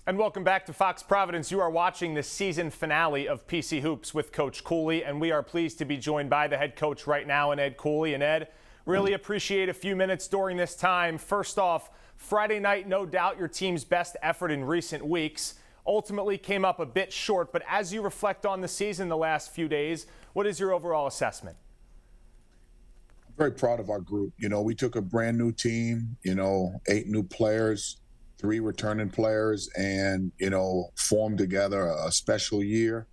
And welcome back to Fox Providence. You are watching the season finale of PC Hoops with Coach Cooley, and we are pleased to be joined by the head coach right now, and Ed Cooley. And Ed, really appreciate a few minutes during this time. First off, Friday night, no doubt your team's best effort in recent weeks. Ultimately came up a bit short, but as you reflect on the season the last few days, what is your overall assessment? I'm very proud of our group. We took a brand new team, 8 new players, 3 returning players, and, formed together a special year.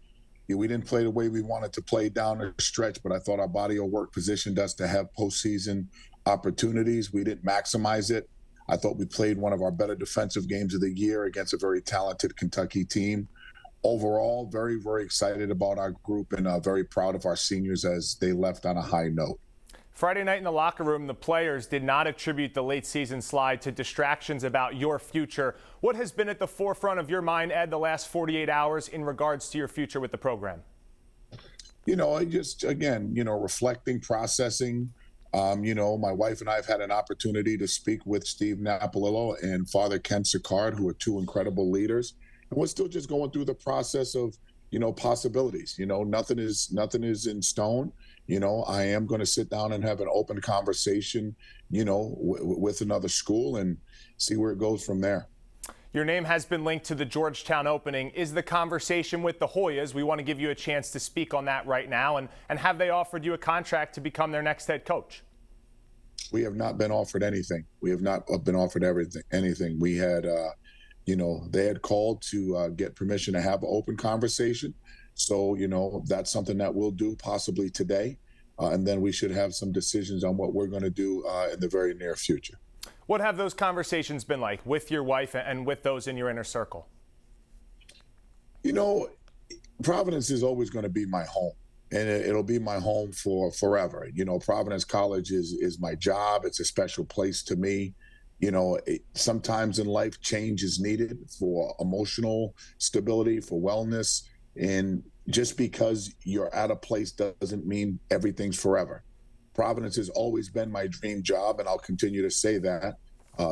We didn't play the way we wanted to play down the stretch, but I thought our body of work positioned us to have postseason opportunities. We didn't maximize it. I thought we played one of our better defensive games of the year against a very talented Kentucky team. Overall, very, very excited about our group and very proud of our seniors as they left on a high note. Friday night in the locker room, the players did not attribute the late season slide to distractions about your future. What has been at the forefront of your mind, Ed, the last 48 hours in regards to your future with the program? Reflecting, processing. My wife and I have had an opportunity to speak with Steve Napolillo and Father Ken Sicard, who are 2 incredible leaders. And we're still just going through the process of, possibilities. Nothing is in stone. I am going to sit down and have an open conversation, with another school and see where it goes from there. Your name has been linked to the Georgetown opening. Is the conversation with the Hoyas? We want to give you a chance to speak on that right now. And have they offered you a contract to become their next head coach? We have not been offered anything. We have not been offered anything. We had, they had called to get permission to have an open conversation. So, that's something that we'll do possibly today. And then we should have some decisions on what we're going to do in the very near future. What have those conversations been like with your wife and with those in your inner circle? Providence is always going to be my home, and it'll be my home for forever. Providence College is my job. It's a special place to me. Sometimes in life, change is needed for emotional stability, for wellness. And just because you're at a place doesn't mean everything's forever. Providence has always been my dream job, and I'll continue to say that.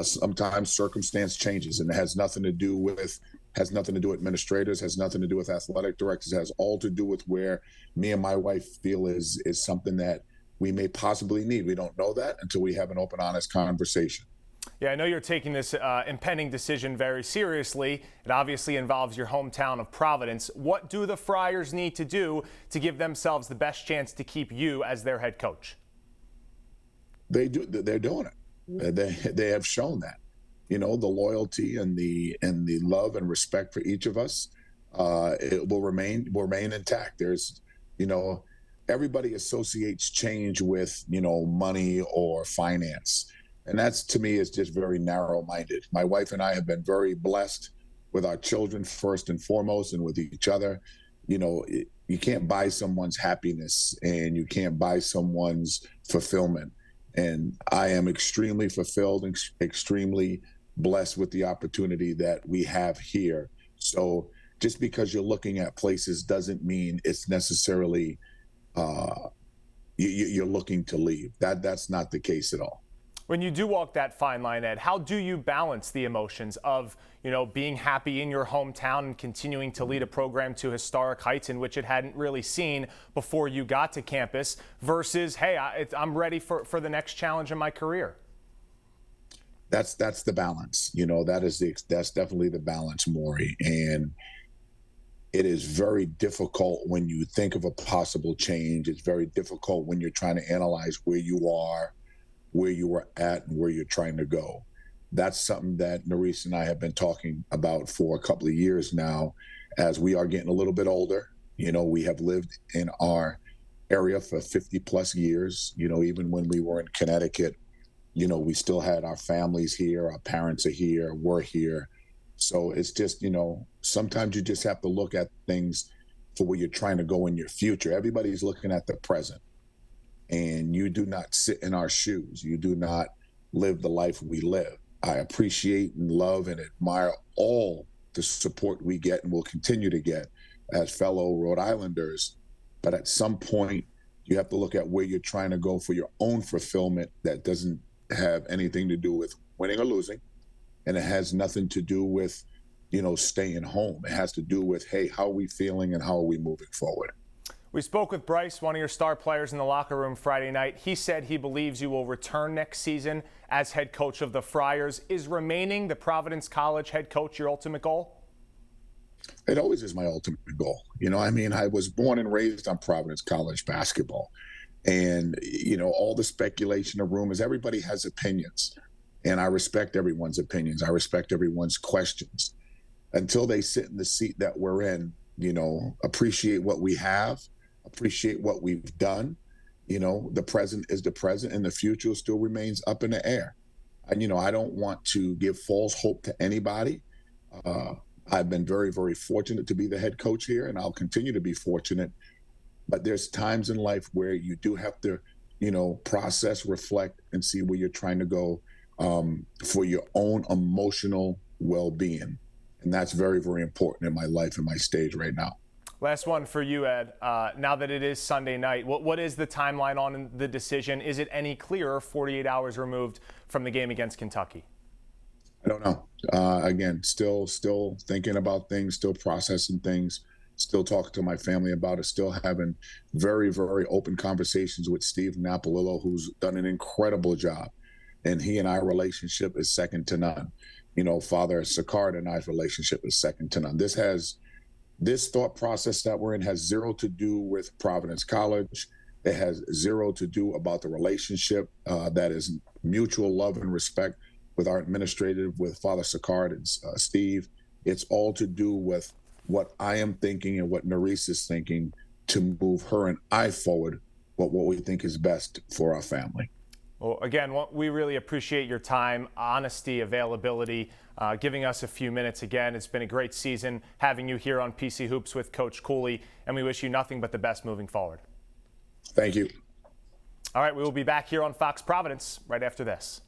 Sometimes circumstance changes, and it has nothing to do with administrators, has nothing to do with athletic directors, it has all to do with where me and my wife feel is something that we may possibly need. We don't know that until we have an open, honest conversation. Yeah, I know you're taking this impending decision very seriously. It obviously involves your hometown of Providence. What do the Friars need to do to give themselves the best chance to keep you as their head coach? They're doing it. They have shown that. The loyalty and the love and respect for each of us, it will remain intact. There's, everybody associates change with, money or finance. And that's, to me, is just very narrow-minded. My wife and I have been very blessed with our children first and foremost, and with each other. You can't buy someone's happiness, and you can't buy someone's fulfillment. And I am extremely fulfilled and extremely blessed with the opportunity that we have here. So just because you're looking at places doesn't mean it's necessarily you're looking to leave. That's not the case at all. When you do walk that fine line, Ed, how do you balance the emotions of, being happy in your hometown and continuing to lead a program to historic heights in which it hadn't really seen before you got to campus versus, hey, I'm ready for the next challenge in my career? That's the balance. That's definitely the balance, Maury. And it is very difficult when you think of a possible change. It's very difficult when you're trying to analyze where you are, where you were at, and where you're trying to go. That's something that Nerese and I have been talking about for a couple of years now, as we are getting a little bit older. We have lived in our area for 50 plus years. Even when we were in Connecticut, we still had our families here, our parents are here, we're here. So it's just, sometimes you just have to look at things for where you're trying to go in your future. Everybody's looking at the present. And you do not sit in our shoes. You do not live the life we live. I appreciate and love and admire all the support we get and will continue to get as fellow Rhode Islanders. But at some point, you have to look at where you're trying to go for your own fulfillment that doesn't have anything to do with winning or losing. And it has nothing to do with staying home. It has to do with, hey, how are we feeling and how are we moving forward? We spoke with Bryce, one of your star players in the locker room Friday night. He said he believes you will return next season as head coach of the Friars. Is remaining the Providence College head coach your ultimate goal? It always is my ultimate goal. I was born and raised on Providence College basketball. And, all the speculation of rumors, everybody has opinions. And I respect everyone's opinions. I respect everyone's questions. Until they sit in the seat that we're in, appreciate what we have, appreciate what we've done. The present is the present and the future still remains up in the air. And, I don't want to give false hope to anybody. I've been very, very fortunate to be the head coach here, and I'll continue to be fortunate. But there's times in life where you do have to, process, reflect, and see where you're trying to go for your own emotional well-being. And that's very, very important in my life and my stage right now. Last one for you, Ed. Now that it is Sunday night, what is the timeline on the decision? Is it any clearer 48 hours removed from the game against Kentucky? I don't know. Again, still thinking about things, still processing things, still talking to my family about it, still having very, very open conversations with Steve Napolillo, who's done an incredible job. And he and I relationship is second to none. Father Sicard and I's relationship is second to none. This thought process that we're in has zero to do with Providence College. It has zero to do about the relationship that is mutual love and respect with our administrative, with Father Sicard and Steve. It's all to do with what I am thinking and what Nerisse is thinking to move her and I forward, what we think is best for our family. Well, again, we really appreciate your time, honesty, availability, giving us a few minutes again. It's been a great season having you here on PC Hoops with Coach Cooley, and we wish you nothing but the best moving forward. Thank you. All right, we will be back here on Fox Providence right after this.